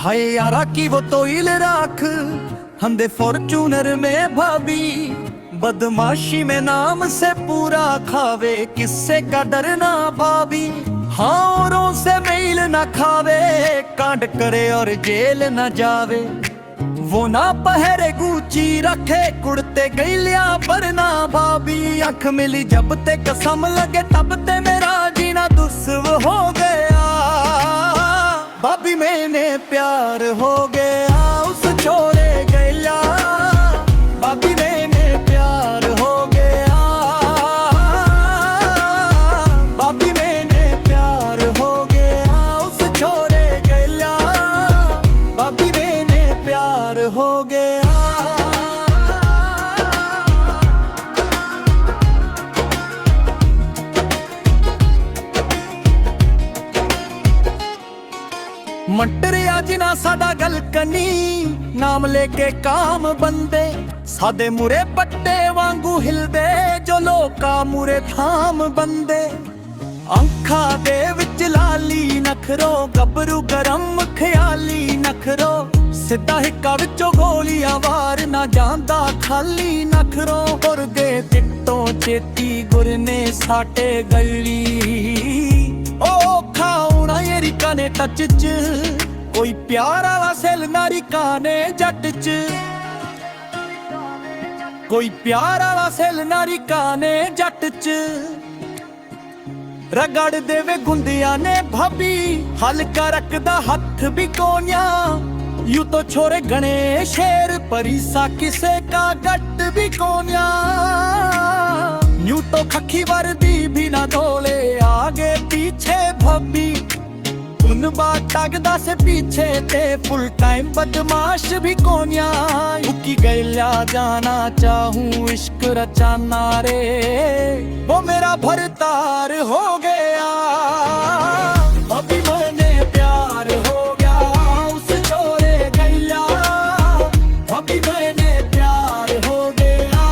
हाय यारा की वो तोइल राख हमदे फॉर्चूनर में भाभी, बदमाशी में नाम से पूरा खावे, किससे का डरना भाभी। हाँ औरों से मेल न खावे, कांड करे और जेल न जावे। वो ना पहरे गुची रखे, कुड़ते गैलिया पर ना भाभी। आँख मिली जब ते कसम लगे, तब ते मेरा जीना दुस्सह हो गया। भाभी मैंने प्यार हो गया उस छोरे गैलिया, भाभी मैंने प्यार हो गया। भाभी मैंने प्यार हो गया उस छोरे गैलिया, भाभी मैंने प्यार हो गया। मटरिया जिना साडा गल कनी, नाम लेके काम बंदे, सादे मुरे पट्टे वांगू हिलदे, जो लोका मुरे थाम बंदे। अंखा दे विच लाली नखरो, गबरू गरम ख्याली नखरो, सिद्धा हिक्का विचों गोलियां वार ना जांदा खाली नखरो। गुरगे तिट्टों चेती गुरने साटे गली, ओ खाउना येरी काने टच च, कोई प्यार वाला सेल नारी काने जट च, कोई प्यार वाला सेल नारी काने जट च। रगड़ देवे गुंदिया ने भाभी, हल्का रखदा हथ भी कोन्या। यूं तो छोरे गणे शेर, परिसा किसे का गट भी कोन्या। यूं तो खखी वर्दी भी ना धोले, आगे पीछे भाभी। उन बात टगदा से पीछे ते, फुल टाइम बदमाश भी कोन्या। उकी गैलिया जाना चाहूं इश्क रचाना रे, वो मेरा भरतार हो गया। अभी मैंने प्यार हो गया उस छोरे गैलिया, अभी मैंने प्यार हो गया।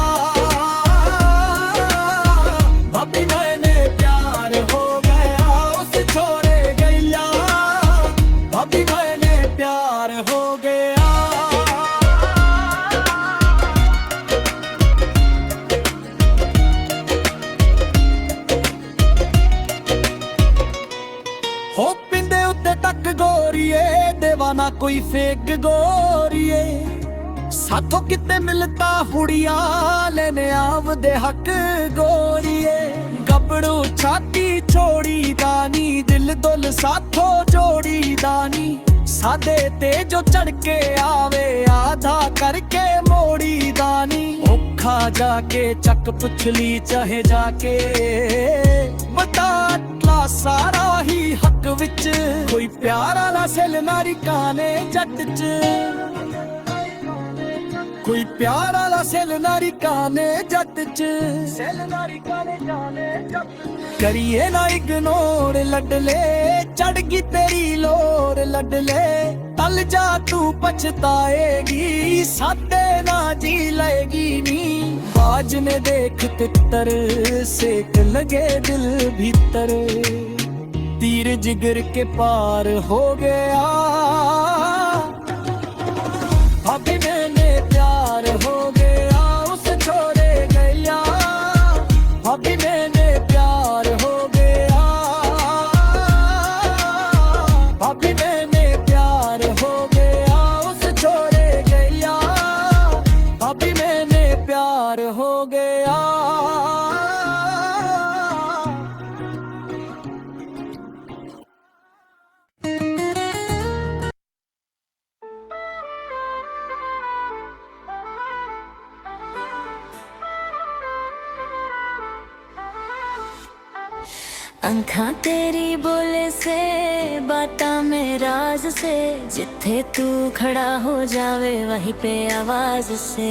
अभी मैंने प्यार हो गया उस छोरे गैलिया, अभी मैंने प्यार हो गया। हो पिंदे उत्ते टक गोरिए, देवाना कोई फेक गोरिए। साथों किते मिलता हुड़िया, लेने आवदे हक गोरिए। गबड़ू छाती छोड़ी दानी, दिल दुल साथों जोड़ी दानी। सादे ते जो चढ़ के आवे, आधा करके मोड़ी दानी। औखा जाके चक पुछली चाहे जाके, बता सारा ही हक विच। कोई प्यार वाला सेल नारी काने जट च, कोई प्यार वाला सेल नारी काने जट च। सेल नारी काने जाने जट। करिए ना इग्नोर लडले, चढ़गी तेरी लोर लडले। तल जा तू पछताएगी, सादे ना जी लेगी नी। बाज ने देख तितर, सेक लगे दिल भीतर। तीर जिगर के पार हो गया, अभी मैंने प्यार हो गया उस छोरे गैलिया, अभी मैंने प्यार हो गया। अभी मैंने प्यार हो गया उस छोरे गैलिया, अभी मैंने प्यार हो गया। अंखा तेरी बोले से, बातां में राज से। जिथे तू खड़ा हो जावे, वहीं पे आवाज से।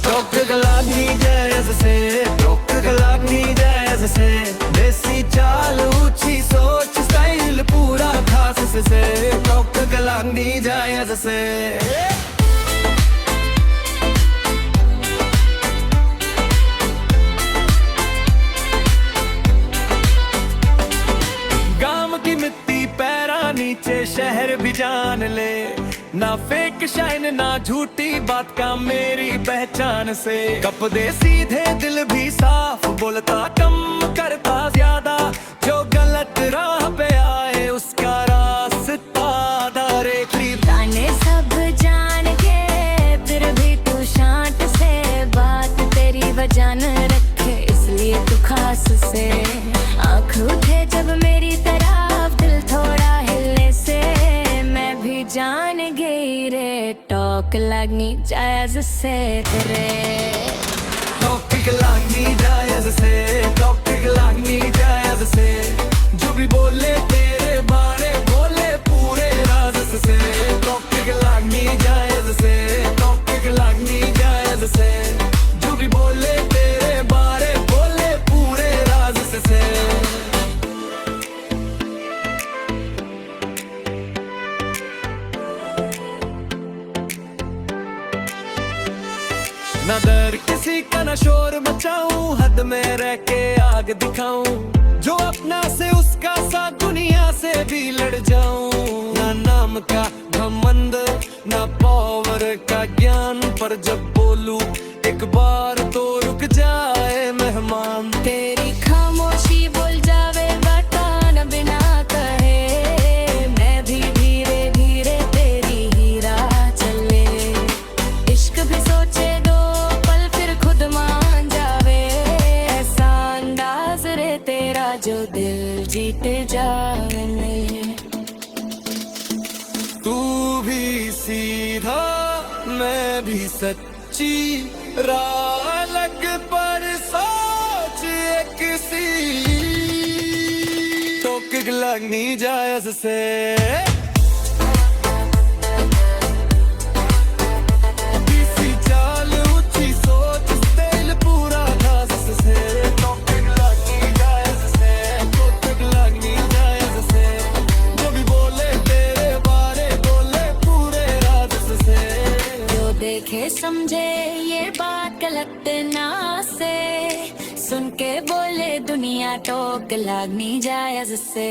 रोक गलानी जैसे से, रोक गलानी जैसे से। देसी चाल ऊंची सोच, स्टाइल पूरा खास से। रोक गलानी जैसे से। शहर भी जान ले, ना फेक शाइन ना झूठी बात का मेरी पहचान से। कप दे सीधे दिल भी साफ, बोलता कम करता ज्यादा, जो गलत राह पे आए उसका रास्ता दारे क्लीप। ताने सब जान के फिर भी तू शांत से, बात तेरी वजह न रखे इसलिए तू खास से। आँख उठे जब मेरी तरफ दिल थोड़ा हिले से, मैं भी जान गई रे टॉक लगनी जायज से तेरे। टॉपिक लगनी जायज से, टॉपिक लगनी जायज से, जो भी बोले तेरे बारे बोले पूरे राज से। टॉपिक लगनी जायज से, टॉपिक लगनी जायज से, जो भी बोले तेरे बारे बोले पूरे राज से। ना डर किसी का ना शोर मचाऊं, हद में रह के आग दिखाऊं, जो अपना से उसका साथ दुनिया से भी लड़ जाऊं। ना नाम का घमंड ना पावर का ज्ञान, पर जब बोलूं एक बार तो रुक जाए मेहमान। तेरी खामोशी बोल जावे बता न बिना कहे, मैं भी धीरे धीरे तेरी ही राह चले। इश्क भी सोचे दो पल फिर खुद मान जावे, ऐसा अंदाज रे तेरा जो दिल जीत जावे। तू भी सीधा मैं भी सच्ची, राह अलग पर सोच एक सी। टॉपिक लगनी जायज से, किसी चाल ऊंची सोच दिल पूरा घास से। टॉपिक लगनी जायज से, टॉपिक लगनी जायज से, जो भी बोले तेरे बारे बोले पूरे राज से। जो देखे समझे ये बात गलत ना से, सुन के बोले दुनिया टोक लगनी जायज से।